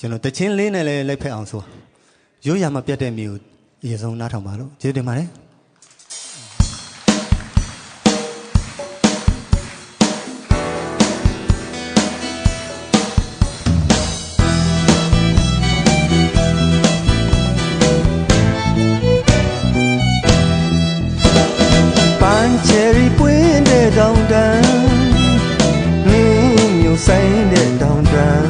ကျွန်တော်တချင်းလေးနဲ့လည်းလိုက်ဖက်အောင်ဆိုရိုးရမပြတ်တဲ့မျိုးအရင်ဆုံးနားထောင်ပါလို့ကျေးဇူးတင်ပါတယ်ပန်းချယ်ရီပွင့်တဲ့တောင်တန်းနင်းမျိုးဆိုင်တဲ့တောင်တန်း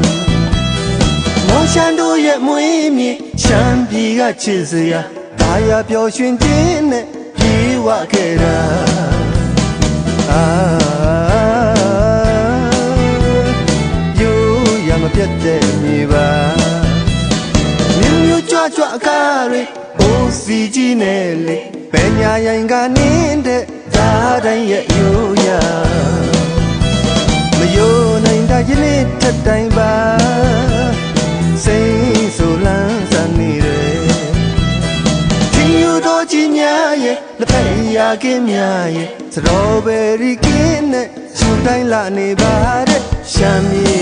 မောင်ရှန်တို့ရဲ့မွေးမြေရှမ်းပြည်ကချစ်စရာဒါရပျော်ရွှင်ခြင်းနဲ့ပြေဝခဲ့တာယူရမပြတ်တဲ့မြေပါမြို့မြို့ကြွကြွအကားတွေအိုးစီကြီးနဲ့လေပညာရင်ကနင်းတဲ့ဓာတိုင်းရဲ့ယူရမယိုနိုင်တာယနေ့ထက်တိုင်းပါစိတ်ဆိုလန်းစနေတယ်ခင်ယူတော်ကြီးများရဲ့လက်ဖက်ရကင်းများရဲ့စတော်ဘယ်ရီကင်းနဲ့ရှူတိုင်းလာနေပါတဲ့ရှမ်းမြေ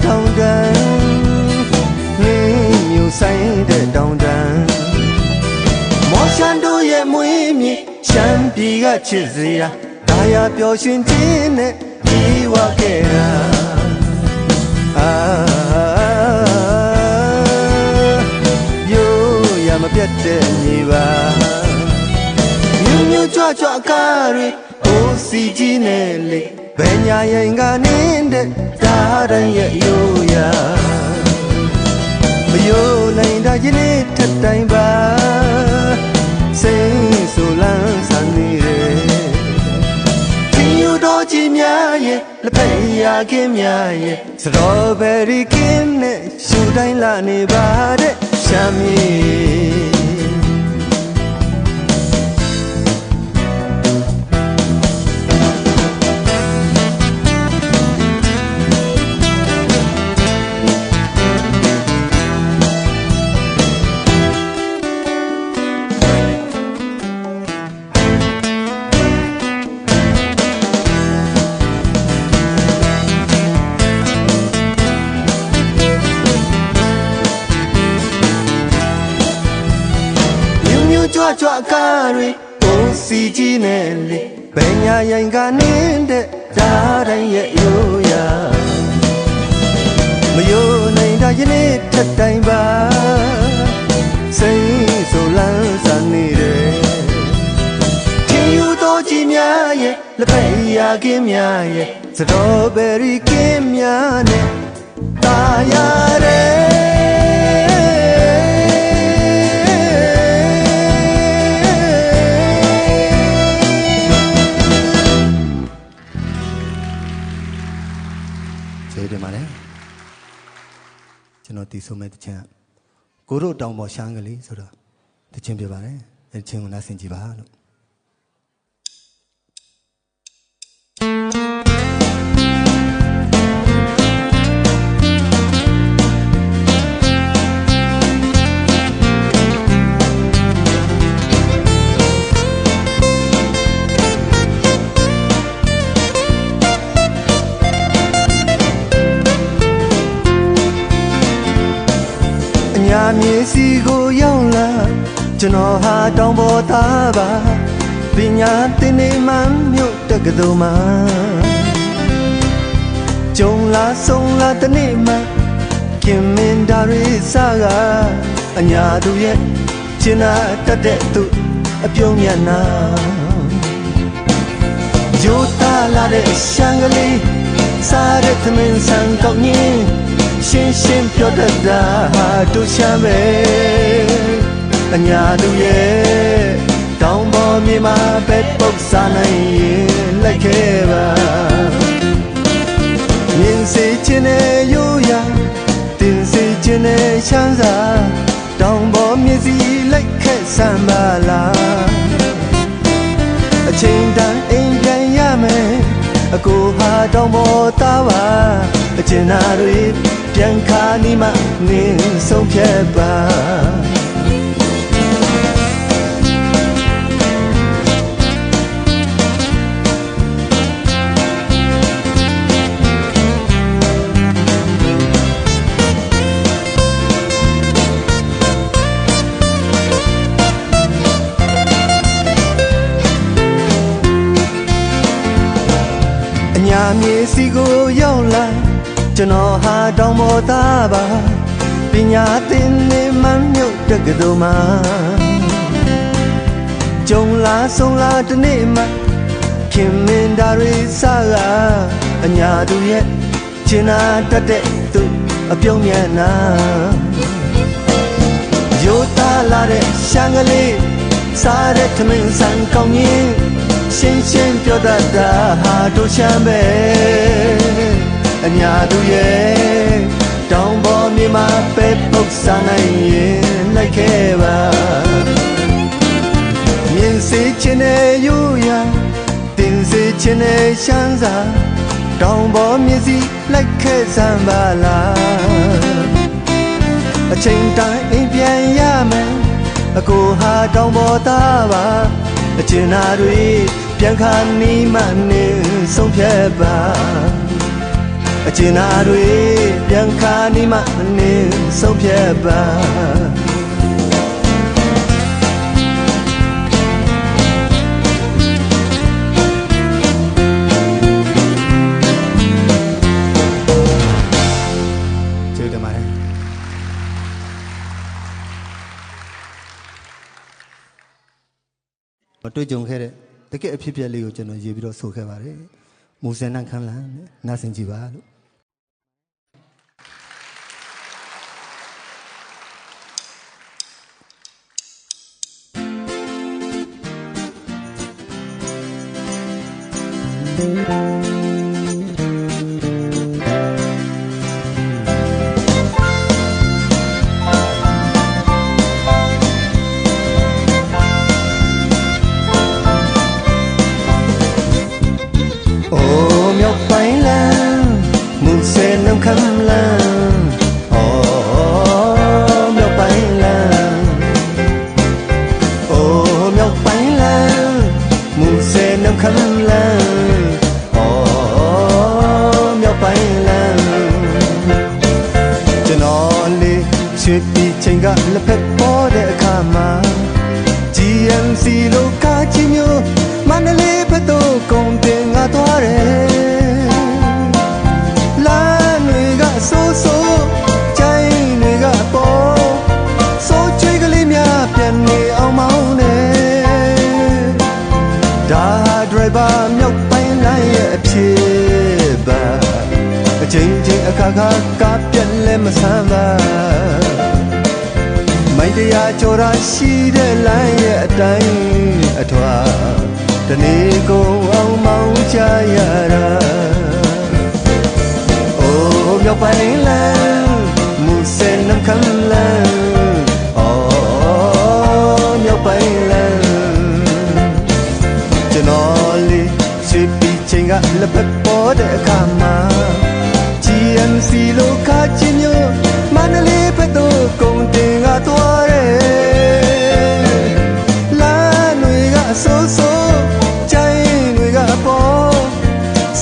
တောင်တန်းနင်းမျိုးဆိုင်တဲ့တောင်တန်းမော်ရှန်တို့ရဲ့မွေးမြေရှမ်းပြည်ကချစ်စရာဒါရပျော်ရွှင်ခြင်းနဲ့ပြေဝခဲ့တာယူရမပြတ်တဲ့မြေပါမြို့မြို့ကြွကြွအကားတွေအိုးစီကြီးနဲ့လေဘယ်ညာရင်ကနင်းတဲ့ဓာတိုင်းရဲ့ယူရမယိုနိုင်တာယနေ့ထက်တိုင်းပါစိတ်ဆိုလန်းစနေတယ်ခင်ယူတော်ကြီးများရဲ့လက်ဖက်ရကင်းများရဲ့စတော်ဘယ်ရီကင်းနဲ့ရှူတိုင်းလာနေပါတဲ့ရှမ်းမြေကြွကြွအကားတွေအိုးစီကြီးနဲ့လေဘယ်ညာရင်ကနင်းတဲ့ဓာတိုင်းရဲ့ယူရမယိုနိုင်တာယနေ့ထက်တိုင်းပါစိတ်ဆိုလန်းစနေတယ်ခင်ယူတော်ကြီးများရဲ့လက်ဖက်ရကင်းများရဲ့စတော်ဘယ်ရီကင်းများနဲ့တာရတယ်ကျွန်တော်တီးဆိုမဲ့တခြင်းကိုတို့တောင်ပေါ်ရှမ်းကလေးဆိုတော့တခြင်းပြပါတယ်အဲတခြင်းကိုနားဆင်ကြည့်ပါလို့ညာမြေစီကိုရောက်လာကျွန်တော်ဟာတောင်ပေါ်သားပါပညာသင်နေမှမြို့တက္ကသိုလ်မှာကြုံလာဆုံးလာတနေ့မှခင်မင်ဒါရီစားကအညာသူရဲ့ကျင်နာတတ်တဲ့သူအပြုံးမျက်နှာဂျိုတာလာတဲ့ရှမ်းကလေးစားတဲ့သမင်ဆန်ကောက်ညင်းရှင်းရှင်းပြောတတ်တာတို့ရှမ်းပဲအညာသူရဲ့တောင်ပေါ်မြေမှာပဲပုတ်စားနိုင်ရင်လိုက်ခဲ့ပါမြင်စေခြင်းနဲ့ရိုးရာတင်စေခြင်းနဲ့ချမ်းသာတောင်ပေါ်မြေစီလိုက်ခဲ့စမ်းပါလားအချိန်တန်အိမ်ပြန်ရမယ်အကိုဟာတောင်ပေါ်သားပါ ကျင်နာတွေပြန်ခါနီးမှနင်းဆုံးဖြတ်ပါညာမြေစီကိုရောက်လာကျွန်တော်ဟာတောင်ပေါ်သားပါပညာသင်နေမှမြုပ်တက္ကသိုလ်မှာကြုံလာဆုံးလာတနေ့မှခင်မင်တာတွေစားကအညာသူရဲ့ချင်နာတတ်တဲ့သူအပြုံးမျက်နှာရိုးသားလာတဲ့ရှမ်းကလေးစားတဲ့ထမင်းဆန်ကောင်းရင်ရှင်းရှင်းပြောတတ်တာဟာတို့ရှမ်းပဲအညာသူရဲ့တောင်ပေါ်မြေမှာပဲပုတ်စားနိုင်ရင်လိုက်ခဲ့ပါမြင်စေချင်တဲ့ရိုးရာတင်စေချင်တဲ့ရှမ်းစာတောင်ပေါ်မြေစီလိုက်ခဲ့စမ်းပါလားအချိန်တိုင်းအိမ်ပြန်ရမယ်အကိုဟာတောင်ပေါ်သားပါအကျဉ်းနာတွေပြန်ခါနီးမှနေဆုံးဖြတ်ပါအကျဉ်းနာတွေပြန်ခါနီးမှနေဆုံးဖြတ်ပါကျေးဇူးတင်ပါတယ်တွေ့ကြုံခဲ့တဲ့တကယ်အဖြစ်အပျက်လေးကိုကျွန်တော်ရေးပြီးတော့ဆိုခဲ့ပါတယ်မူစင်နန့်ခမ်းလန်းနားဆင်ကြည့်ပါလို့ခမ်းလန်းအော်မြောက်ပိုင်းလန်းအော်မြောက်ပိုင်းလန်းမူဆယ်နှခမ်းလန်းအော်မြောက်ပိုင်းလန်းကျွန်တော်လေးချစ်ပြီးချိန်ကလက်ဖက်ပေါ်တဲ့အခါမှာ GMC လိုကားကြီးမျိုးမန္တလေးဘက်သို့ကုန်တင်ငါသွားတယ်ဆိုဆိုကြိုင်တွေကပေါ်ဆိုချွေးကလေးများပြန်နေအောင်မောင်းနေဒါဒရိုက်ဘာမြောက်ပိုင်းလမ်းရဲ့အဖြစ်ပါအချိန်ချင်းအခါခါကားပြက်လဲမဆမ်းပါမိုက်တရားကြော်တာရှိတဲ့လမ်းရဲ့အတိုင်းအထွာတနေ့ကုန်အောင်မောင်းချရတာမြောက်ပိုင်းလန်းမူဆယ်နှခမ်းလန်းအော်မြောက်ပိုင်းလန်းကျွန်တော်လေးချစ်ပြီးချိန်ကလက်ဖက်ပေါ်တဲ့အခါမှာ GMC လိုကားကြီးမျိုးမန္တလေးဘက်သို့ကုန်တင်ကသွားတယ်လမ်းတွေကဆိုဆိုကြိုင်တွေကပေါ်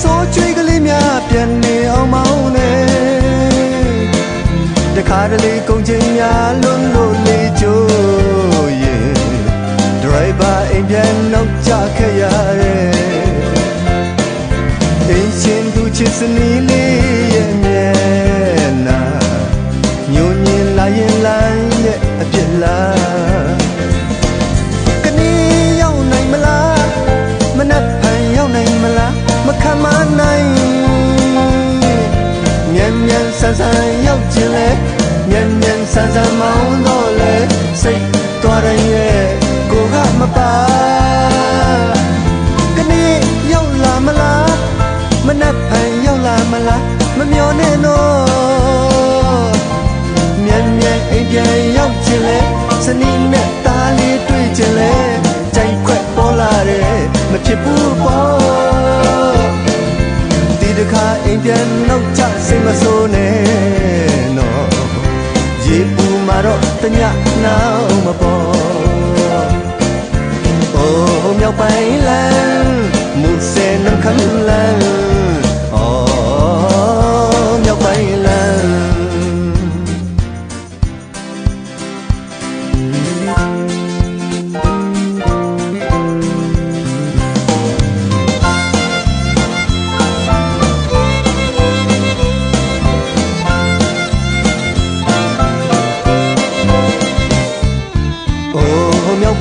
ဆိုချွေးကလေးများပြန်နေအောင်မောင်းနေတခါတလေကုန်ချိန်များလွန်လို့လေကြိုးရင်ဒရိုက်ဘာအိမ်ပြန်နောက်ကျခဲ့ရတယ်အိမ်ရှင်သူချစ်စနီးလေးရဲ့မျက်နှာညိုညင်လာရင်လမ်းရဲ့အပြစ်လားကနေရောက်နိုင်မလားမနှက်ဖန်ရောက်နိုင်မလားမခံမနိုင်မြန်မြန်ဆန်းဆန်းရောက်ချင်လဲမြန်မြန်ဆန်းဆန်းမောင်းတော့လဲစိတ်သွားရရဲ့ကိုကမပါကနေရောက်လာမလားမနှက်ဖန်ရောက်လာမလားမမျောနဲ့တော့မြန်မြန်အိမ်ပြန်ရောက်ချင်လဲစနီးနဲ့သားလေးတွေ့ချင်လဲကြိုင်ခွက်ပေါ်လာတယ်မဖြစ်ဘူးပေါ့ တခါအိမ်ပြန်နောက်ချစိတ်မဆိုးနဲ့နော်ရေပူမှာတော့တညနောက်မပေါ်အိုးမြောက်ပိုင်းလမ်းမူဆယ်နှခမ်းလမ်းအော်မြောက်ပိုင်းလမ်း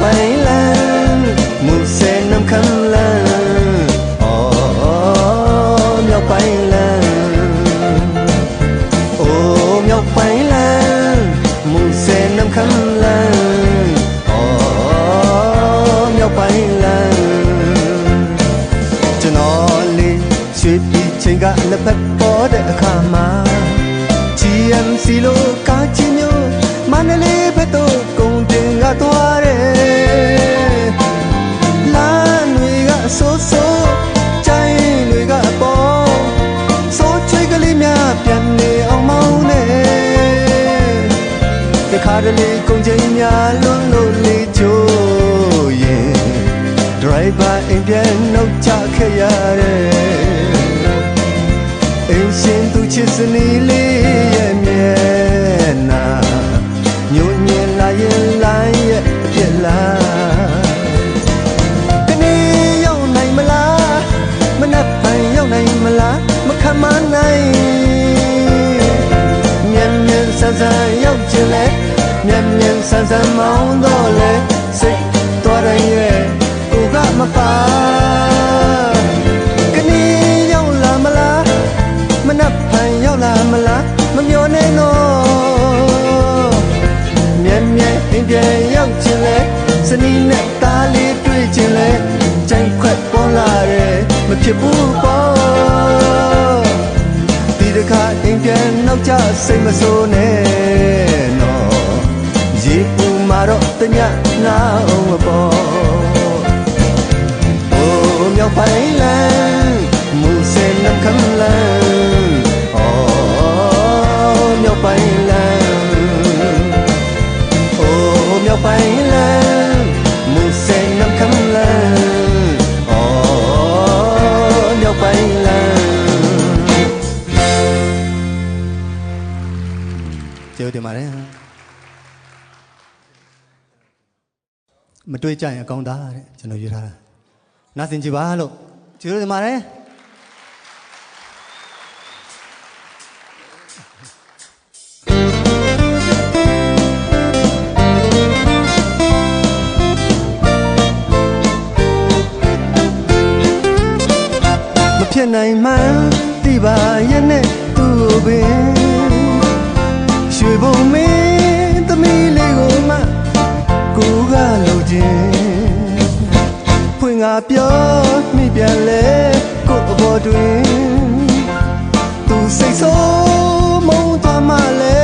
ပိုင်းလမ်းမူဆယ်နှခမ်းလမ်းအော်မြောက်ပိုင်းလမ်းအိုးမြောက်ပိုင်းလမ်းမူဆယ်နှခမ်းလမ်းအော်မြောက်ပိုင်းလမ်းကျွန်တော်လေးရွှေပြည်ချိန်ကလက်ဖက်ပေါ်တဲ့အခါမှာ GMC လိုကားချင်းမျိုးမန္တလေးဘက်သို့ကုန်တင်ကသွားတယ်လမ်းတွေကဆိုးဆိုးကျိုင်းတွေကအပေါ်ဆိုးချွေးကလေးများပြန်နေအောင်မောင်းနေတခါတလေကုန်ချိန်များလွန်လို့လေးချိုးရင် driver အိမ်ပြန်နောက်ချခဲ့ရတယ်အင်းရှင်သူချစ်စနီးလေးရဲ့မျက်နှာညွညင်လာရင်လိုက်ရဲ့အပြစ်လားတနေ့ရောက်နိုင်မလားမနှက်ဖန်ရောက်နိုင်မလားမခံမနိုင်မြန်မြန်ဆန်းဆန်းရောက်ချင်လဲမြန်မြန်ဆန်းဆန်းမောင်းတော့လဲစိတ်တော်ရရဲ့ကိုကမပါကနေရောက်လာမလားမနှက်ဖန်ရောက်လာမလားမမျောနဲ့နော်မြန်မြန်အိမ်ပြန်ရောက်ချင်လဲစနီးနဲ့သားလေးတွေ့ချင်လဲကြိုက်ခွက်ပေါ်လာတယ်မဖြစ်ဘူးပေါ့ဒီတခါအိမ်ပြန်နောက်ကျစိတ်မဆိုးနဲ့နော်ရေပူမှာတော့တညနောက်မပေါ်အိုးမြောက်ပိုင်းလမ်းမူဆယ်နှခမ်းလမ်းအော်မြောက်ပိုင်းလမ်းအိုးမြောက်ပိုင်းလမ်းမူဆယ်နှခမ်းလမ်းအော်မြောက်ပိုင်းလမ်းကျေးဇူးတင်ပါတယ်မတွေ့ကြရင်အကောင်းသားတဲ့ကျွန်တော်ယူထားတာနားဆင်ကြပါလို့ကျေးဇူးတင်ပါတယ်ဖြစ်နိုင်မှန်းသိပါရဲ့နဲ့သူ့ကိုပင်ရွှေဘုံမင်းသမီးလေးကိုမှကိုကလိုချင်ဖွင့်ငါပြောမိပြန်လဲကို့အဘောတွင်သူစိတ်ဆိုးမုန်းသွားမှလဲ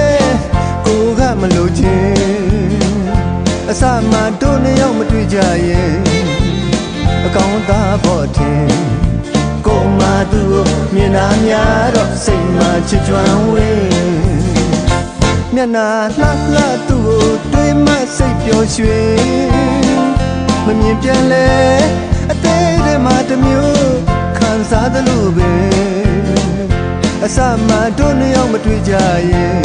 ကိုကမလိုချင်အစမှတို့နှစ်ယောက်မတွေ့ကြရင်အကောင်းသားဖို့ထင်ကိုမသူမြင်နာများတော့စိတ်မှချစ်ကြွမ်းဝင်မျက်နာလှလှသူ့ကိုတွေ့မှစိတ်ပျော်ရွှင်မမြင်ပြန်လဲအသေးတွေမှတစ်မျိုးခံစားသလိုပဲအစမှတို့နှစ်ယောက်မတွေ့ကြရင်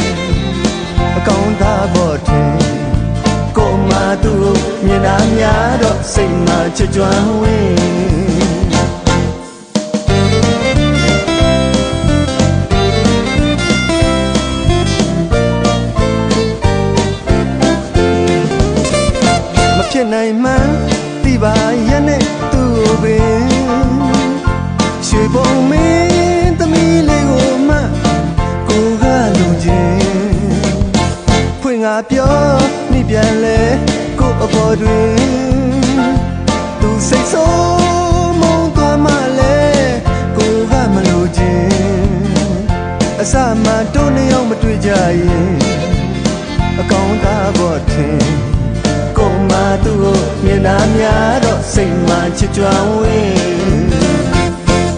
အကောင်းသားဖို့ထင်ကိုမသူမြင်နာများတော့စိတ်မှချစ်ကြွမ်းဝင်ဖြစ်နိုင်မှန်းသိပါရဲ့နဲ့သူ့ကိုပင်ရွှေဘုံမင်းသမီးလေးကိုမှကိုကလိုချင်ဖွင့်ငါပြောမိပြန်လဲကို့အပေါ်တွင်သူစိတ်ဆိုးမုန်းသွားမှလဲကိုကမလိုချင်အစမှတို့နှစ်ယောက်မတွေ့ကြရင်အကောင်းသားဖို့ထင်ကိုမသူ့ကိုမျက်နှာများတော့စိတ်မှချစ်ကြွမ်းဝင်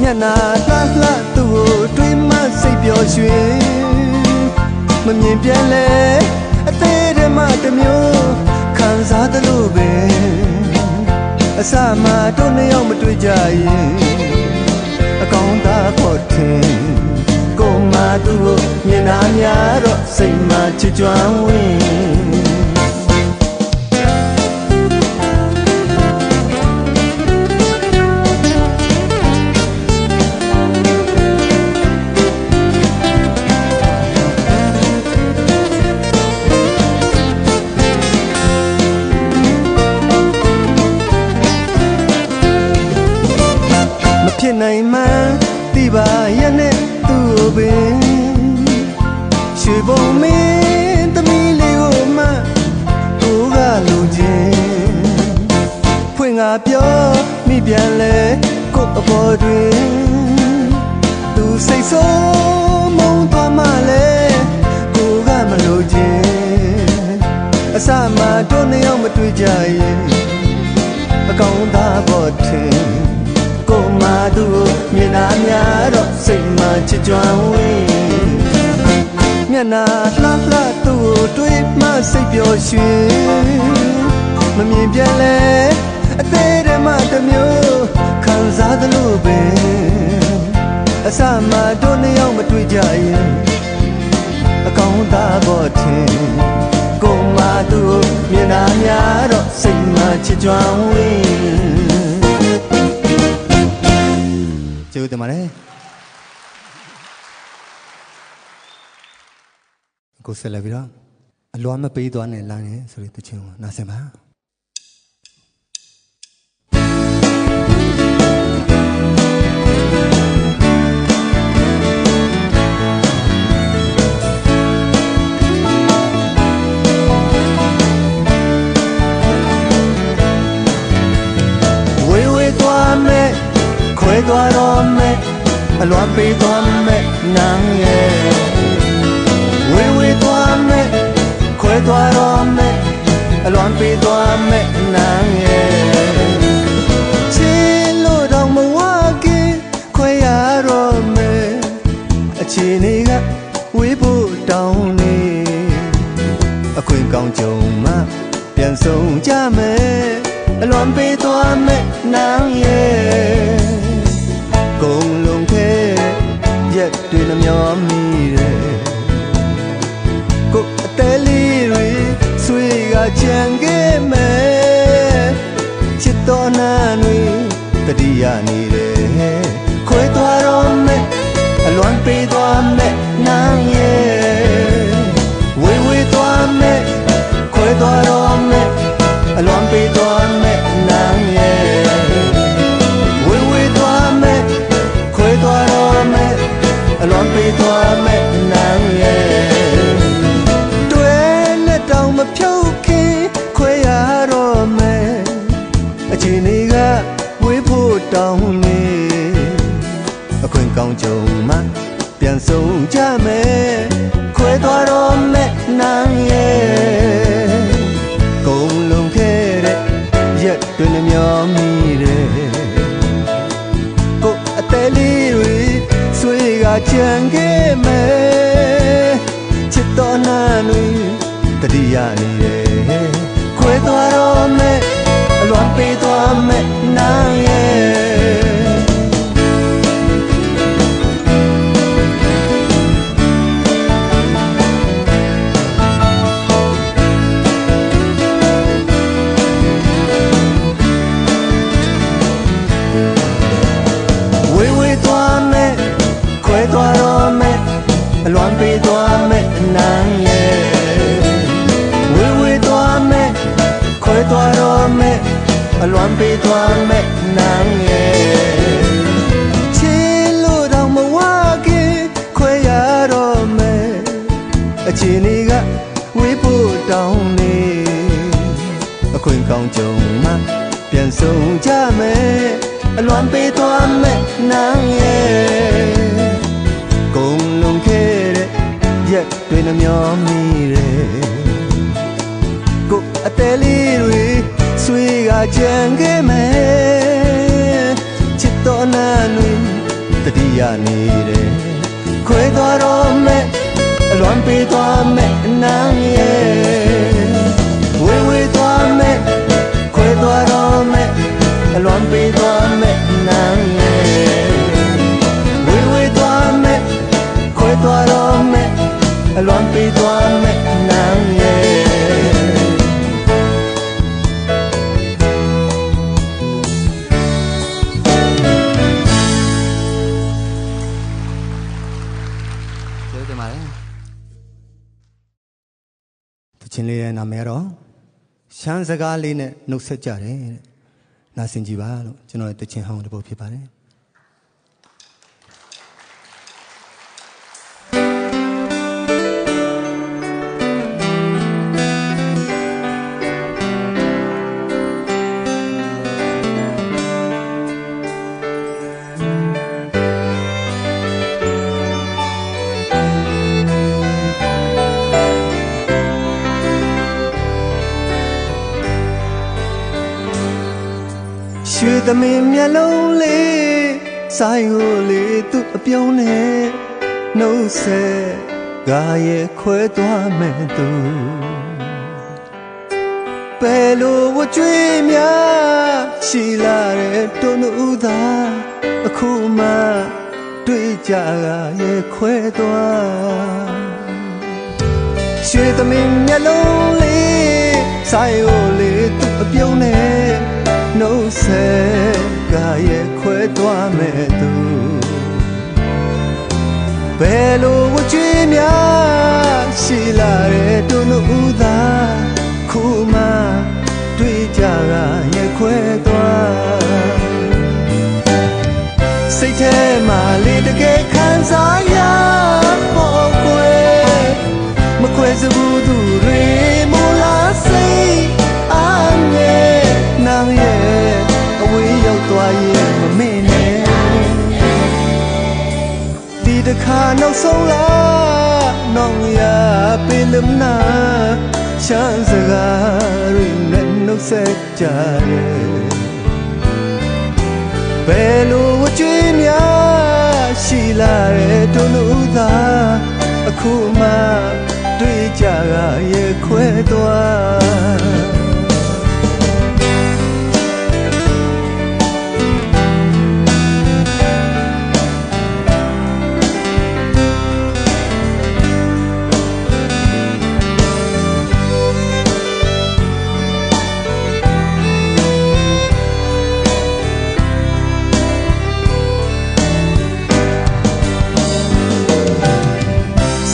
မျက်နှာလှလှသူ့ကို ျော်ရွှင်မမြင်ပြန်လဲအသေးတမတစ်မျိုးခံစားသလိုပဲအစမှတို့နှစ်ယောက်မတွေ့ကြရင်အကောင်းသားဖို့ထင်ကိုမှသူ့ကိုမြင်နာများတော့စိတ်မှချွတ်ကြွမ်းဝင်ဖြစ်နိုင်မှန်းသိပါရဲ့နဲ့သူ့ကိုပင်ရွှေဘုံမင်းသမီးလေးကိုမှကိုကလိုချင်ဖွင့်ငါပြောမိပြန်လဲကို့အပေါ်တွင်သူစိတ်ဆိုးမုန်းသွားမှလဲကိုကမလိုချင်အစမှတို့နှစ်ယောက်မတွေ့ကြရင်အကောင်းသားပေါ်ထင်ကိုမှသူ့မျက်နှာများတော့စိတ်မှချစ်ကြွမ်းဝင်မျက်နှာလှလှသူ့ကိုတွေ့မှစိတ်ပျော်ရွှင်မမြင်ပြန်လဲအသေးတမတစ်မျိုးခံစားသလိုပဲအစမှတို့နှစ်ယောက်မတွေ့ကြရင်အကောင်းသားပေါ်ထင်ကိုမှသူ့မျက်နှာများတော့စိတ်မှချစ်ကြွမ်းဝင်ကျေးဇူးတင်ပါတယ်ကိုဆက်လက်ပြီးတော့အလွမ်းမပေးသွားနဲ့လမ်းနဲ့ဆိုတဲ့တခြင်းကိုနားဆင်ပါဝေးဝေးသွားမယ်ခွဲသွားတော့မယ်အလွမ်းပေးသွားမယ်နန်းရဲ့ဝေးဝေးသွားမယ်ခွဲသွားတော့မယ်အလွမ်းပေးသွားမယ်နန်းရဲ့ချစ်လို့တော့မဝခင်ခွဲရတော့မယ်အချီနေကဝေးဖို့တောင်းနေအခွင့်ကောင်းကြုံမှပြန်ဆုံးကြမယ်အလွမ်းပေးသွားမယ်နန်းရဲ့ကုန်လုံးခဲရက်တွေနှမျောမိတယ်ကိုအသေးလေးတွေဆွေကကြံခဲ့မယ်ချစ်တော်နာတွေတတိယနေတယ်ခွဲသွားတော့မယ်အလွမ်းပေးသွားမယ်နန်းရဲ့ဝေးဝေးသွားမယ်ခွဲသွားတော့မယ်အလွမ်းပေးသွားမယ်နန်းရဲ့ဝေးဝေးသွားမယ်ခွဲသွားတော့မယ်အလွမ်းပေးသွားမယ်နန်းရဲ့တွေ့နဲ့တောင်မဖြုတ်ခင်ခွဲရတော့မယ်အချိန်တွေကဝေးဖို့တောင်းနေအခွင့်ကောင်းကြုံမှပြန်ဆုံးကြမယ်ခွဲသွားတော့မယ်နန်းရဲ့ကုန်လုံးခဲ့တဲ့ရက်တွေနှမျောမိတယ်ကိုအသေးလေးတွေဆွေကကြံခဲ့မယ်ချစ်တော်နာတွေတတိယနေတယ်ခွဲသွားတော့မယ်အလွမ်းပေးသွားမယ်နန်းရဲ့သွားတော့မယ်အလွမ်းပေးသွားမယ်နန်းရဲ့ဝေးဝေးသွားမယ်ခွဲသွားတော့မယ်အလွမ်းပေးသွားမယ်နန်းရဲ့ချစ်လို့တော့မဝခင်ခွဲရတော့မယ်အချိန်တွေကဝေးဖို့တောင်းနေအခွင့်ကောင်းကြုံမှပြန်ဆုံးကြမယ်အလွမ်းပေးသွားမယ်နန်းရဲ့ကုန်လုံးခဲ့တဲ့ရက်တွေနှမျောမိတယ်ကိုအသေးလေးတွေဆွေကကြံခဲ့မယ်ချစ်တော်နာတွေတတိယနေတယ်ခွဲသွားတော့ မ်းပေးသွားမဲ့နန်းရဲ့ဝေဝေသွားမဲ့ခွဲသွားတော့မဲ့အလွမ်းပေးသွားမဲ့နန်းရဲ့ဝေဝေသွားမဲ့ခွဲသွားတော့မဲ့အလွမ်းပေးသွားမဲ့နန်းရဲ့ချင်းလေးရဲ့နာမည်ကတော့ရှမ်းစကားလေးနဲ့နှုတ်ဆက်ကြတယ်တဲ့နာဆင်ကြည့်ပါလို့ကျွန်တော်ရဲ့တချင်းဟောင်းတစ်ပုဒ်ဖြစ်ပါတယ်ရွှေသမင်မျက်လုံးလေးဆိုင်ကိုလေးသူ့အပြုံးနဲ့နှုတ်ဆက်ငါရဲ့ခွဲသွားမဲ့သူဘယ်လိုဝကြွေးများရှိလာတဲ့တွန်းဦးသာအခုမှတွေ့ကြရဲ့ခွဲသွားရွှေသမင်မျက်လုံးလေးဆိုင်ကိုလေးသူ့အပြုံးနဲ့နှုတ်ဆက်ကရဲ့ခွဲသွားမဲ့သူဘယ်လိုဝကြွေးများရှိလာတဲ့တွန်းဦးသာခုမှတွေ့ကြရဲ့ခွဲသွားစိတ်ထဲမှာလေတကယ်ခံစားရဖို့ကွယ်မခွဲစဘူးသူတွေမလားစိတ်အားနဲ့နားရဲ့အဝေးရောက်သွားရင်မမေ့နဲ့ဒီတစ်ခါနောက်ဆုံးလားနောင်ရပေးလမနာရှမ်းစကားတွေနဲ့နှုတ်ဆက်ကြတယ်ဘယ်လိုဝကြွေးများရှိလာတဲ့တွန်းဦးသာအခုမှတွေ့ကြရဲ့ခွဲသွား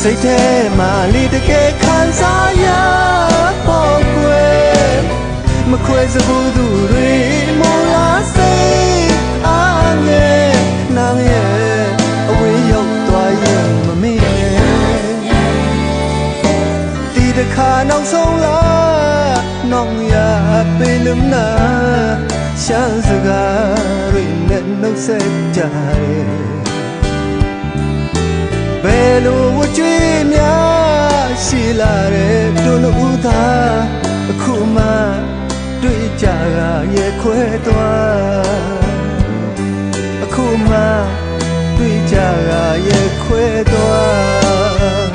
စိတ်ထဲမှာလေတကယ်ခံစားရဖို့ကွယ်မခွဲစဘူးသူတွေမလားစိတ်အားနဲ့နားရဲ့အဝေးရောက်သွားရင်မမေ့နဲ့ဒီတစ်ခါနောက်ဆုံးလားနောင်ရပေးလမနာရှမ်းစကားတွေနဲ့နှုတ်ဆက်ကြတယ်ဘယ်လိုဝကြွေးများရှိလာတဲ့တွန်းဦးသာအခုမှတွေ့ကြရဲ့ခွဲသွားအခုမှတွေ့ကြရဲ့ခွဲသွား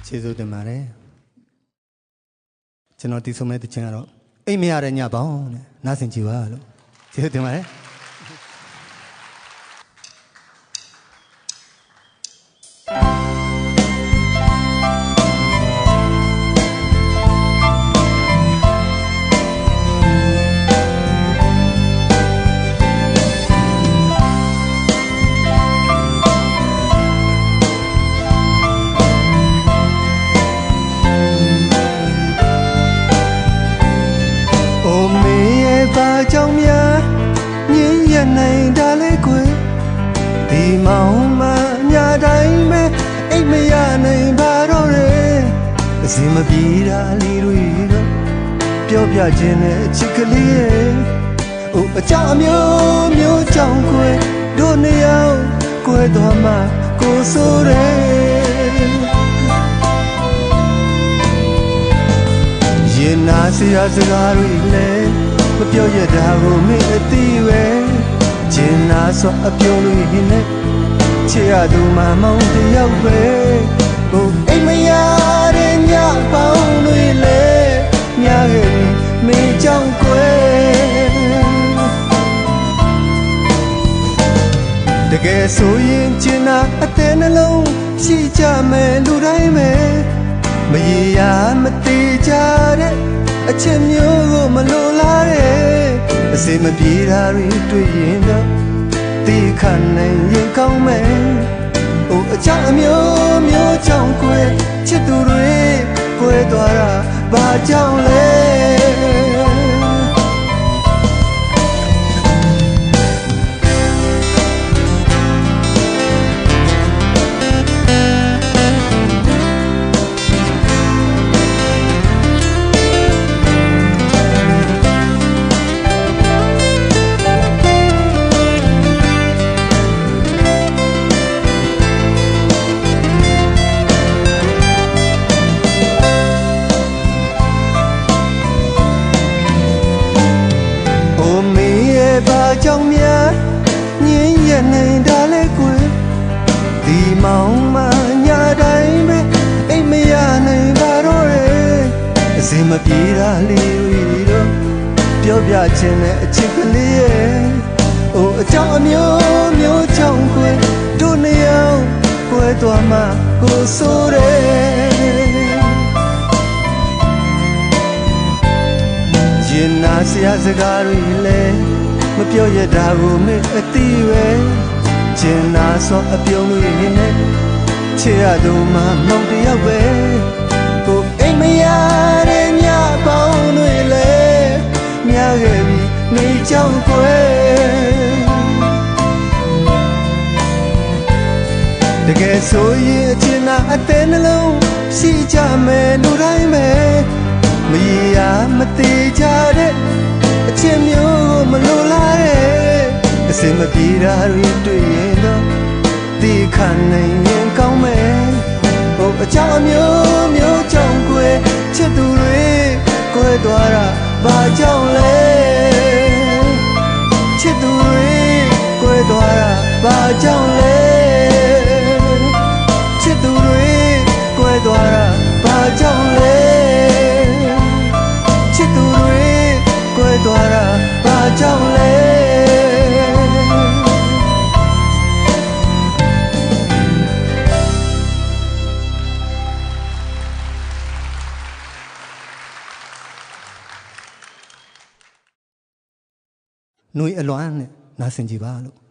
ကျေးဇူးတင်ပါတယ်ကျွန်တော်တီးဆုံးမဲ့တခြင်းကတော့အိမ်မရတဲ့ညပေါင်းတဲ့နားဆင်ကြည့်ပါလို့ကျေးဇူးတင်ပါတယ်ကြောင့်များညင်ရနိုင်တာလေကွယ်ဒီမောင်မညတိုင်းပဲအိတ်မရနိုင်ပါတော့တယ်အစင်မပြေတာလေးတွေတော့ပြောပြခြင်းနဲ့ချစ်ကလေးရဲ့အိုအကြောင်းအမျိုးမျိုးကြောင့်ကွယ်တို့နှစ်ယောက်ကွယ်သွားမှကိုဆိုတယ် စီရစကားတွေလဲမပြောရတာကိုမင်းအသိပဲကျင်နာဆိုအပြုံးလို့ဟင်းနဲ့ချစ်ရသူမှမောင်တယောက်ပဲဟိုအိမ်မရတဲ့ညပေါင်းတွေလဲမြားခဲ့ပြီမင်းကြောင့်ကွယ်တကယ်ဆိုရင်ကျင်နာအသေးနှလုံးရှိကြမယ်လူတိုင်းပဲမရေရာမတေကြတဲ့အချက်မျိုးကိုမလိုလားတဲ့အစင်မပြေတာတွေတွေ့ရင်တော့တိခဏနိုင်ရင်ကောင်းမယ်ဟိုအချအမျိုးမျိုးကြောင့်ကွယ်ချစ်သူတွေကွယ်သွားတာဘာကြောင့်လဲဘာကြောင့်များညင်ရနိုင်တာလဲကွယ်ဒီမောင်မညာတိုင်းပဲအိမ်မရနိုင်ပါတော့ရဲ့အစင်မပြေတာလေးတွေတော့ပြောပြချင်တဲ့အချစ်ကလေးရဲ့ဟိုအကြောင်းအမျိုးမျိုးကြောင့်ကွယ်တို့နှစ်ယောက်ကွယ်သွားမှကိုဆိုးတယ်ရင်နာစရာစကားတွေလဲမပြောရတာကိုမင်းအသိပဲကျင်နာဆိုအပြုံးလို့နေနဲ့ချစ်ရသူမှမောင်တယောက်ပဲကိုအိမ်မရတဲ့ညပေါင်းတွေလဲမြားခဲ့ပြီနေကြောင်ကွယ်တကယ်ဆိုရင်အချင်နာအသေးနှလုံးရှိကြမယ်လူတိုင်းပဲမရေရာမသေးကြတဲ့အချစ်မျိုးမလိုလားတဲ့အစင်မပြေတာတွေတွေ့ရင်တော့ဒီခဏနိုင်ရင်ကောင်းမယ်ဟိုအကြောင်းအမျိုးမျိုးကြောင့်ကွယ်ချစ်သူတွေကွယ်သွားတာဘာကြောင့်လဲချစ်သူတွေကွယ်သွားတာဘာကြောင့်လဲချစ်သူတွေကွယ်သွားတာဘာကြောင့်လဲချစ်သူတွေကွယ်သွားတာဘာကြောင့်လဲຫນွေအလွမ်းနဲ့နားဆင်ကြပါလို့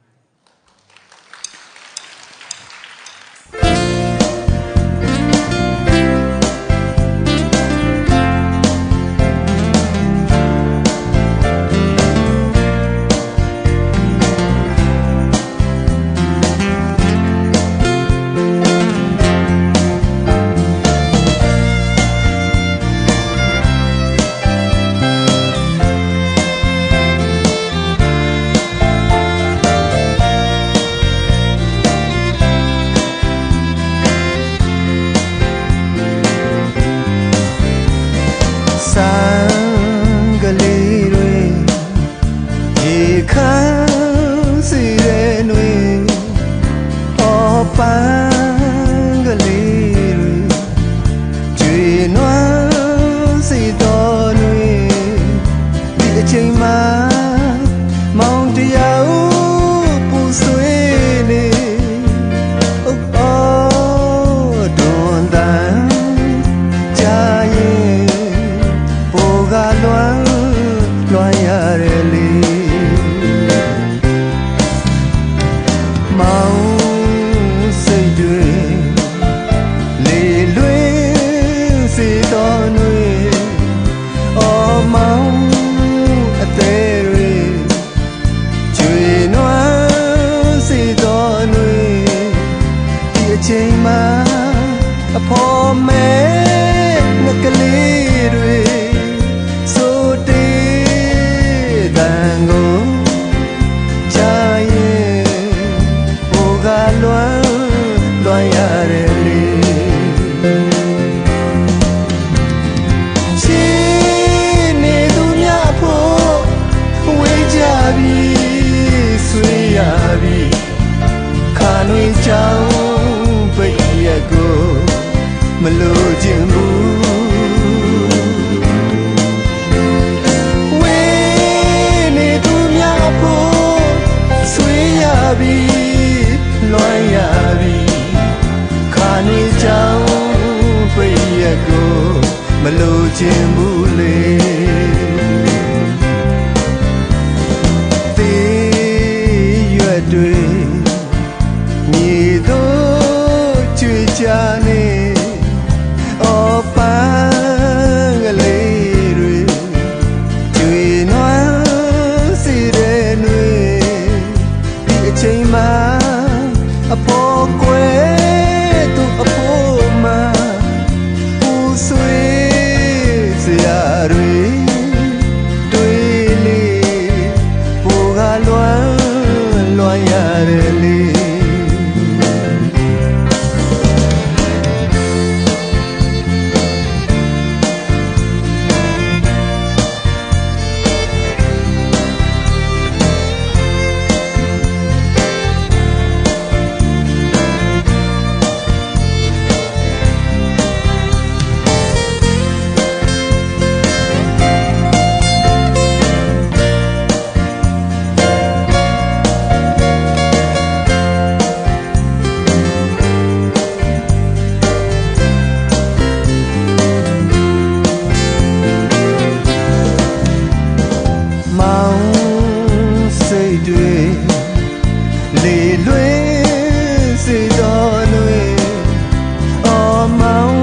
စံကလေးတွေရေခမ်းစီတဲ့နှွေအော်ပန်းကလေးတွေကျွေနွမ်းစီတော်နှွေဒီအချိန်မှာမောင်တယောက်ပူဆွေးနေအော်ဒွန်တန်ကြာရင်လွှမ်းရတယ်လေမောင်စိတ်တွေလေလွင်စေတော်နှွေအော်မောင်အသေးတွေကျွေနွမ်းစေတော်နှွေဒီအချိန်မှာအဖော်မဲငကလေးတွေလွမ်းရတယ်လေချစ် မလို့ခြင်းဘူးဝေးနေသူများဖို့ဆွေးရပြီလွှမ်းရပြီခါနေကြောင်ပြည့်ရကိုမလို့ခြင်းဘူးလေတွေမြေတို့ကြွေကြနေအော်ပန်းကလေးတွေကြွေနွမ်းစီတဲ့နှွေဒီအချိန်မှာအဖို့ကွယ်သူအဖို့မှာပူဆွေးစရာတွေတွေးလေပူကလွမ်းရတယ်လေလေလွေစေတော်လွေအော်မောင်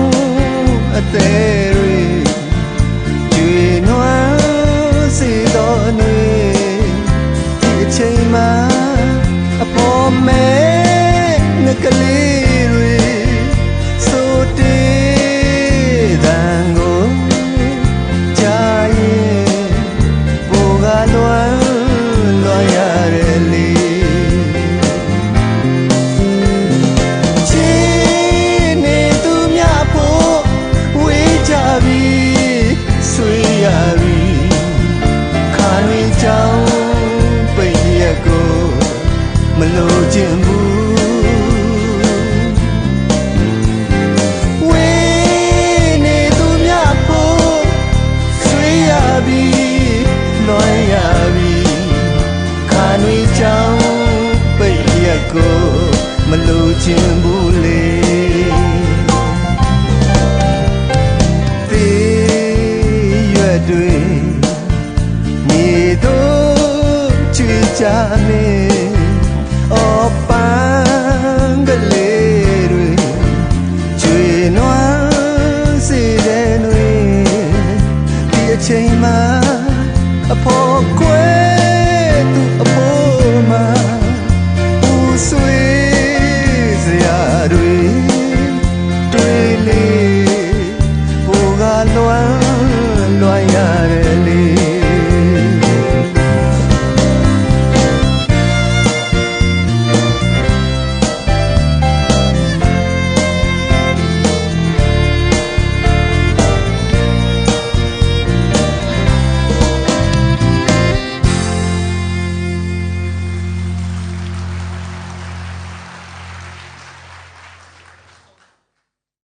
အသေးတွေကျွေနွမ်းစေတော်လွေဒီအချိန်မှာအပေါ်မဲငကလေးတွေစိုးတေးတန်ကိုကြားရင်ဘူကလွမ်းရတယ်လေဆွေးရပြီခါနေကြောင်ပိတ်ရက်ကိုမလို့ခြင်းဘူးဝေးနေသူများဖို့ဆွေးရပြီလွှမ်းရပြီခါနေကြောင်ပိတ်ရက်ကိုမလို့ခြင်းဘူးလေတွေမြေတို့ကြွေကြနေ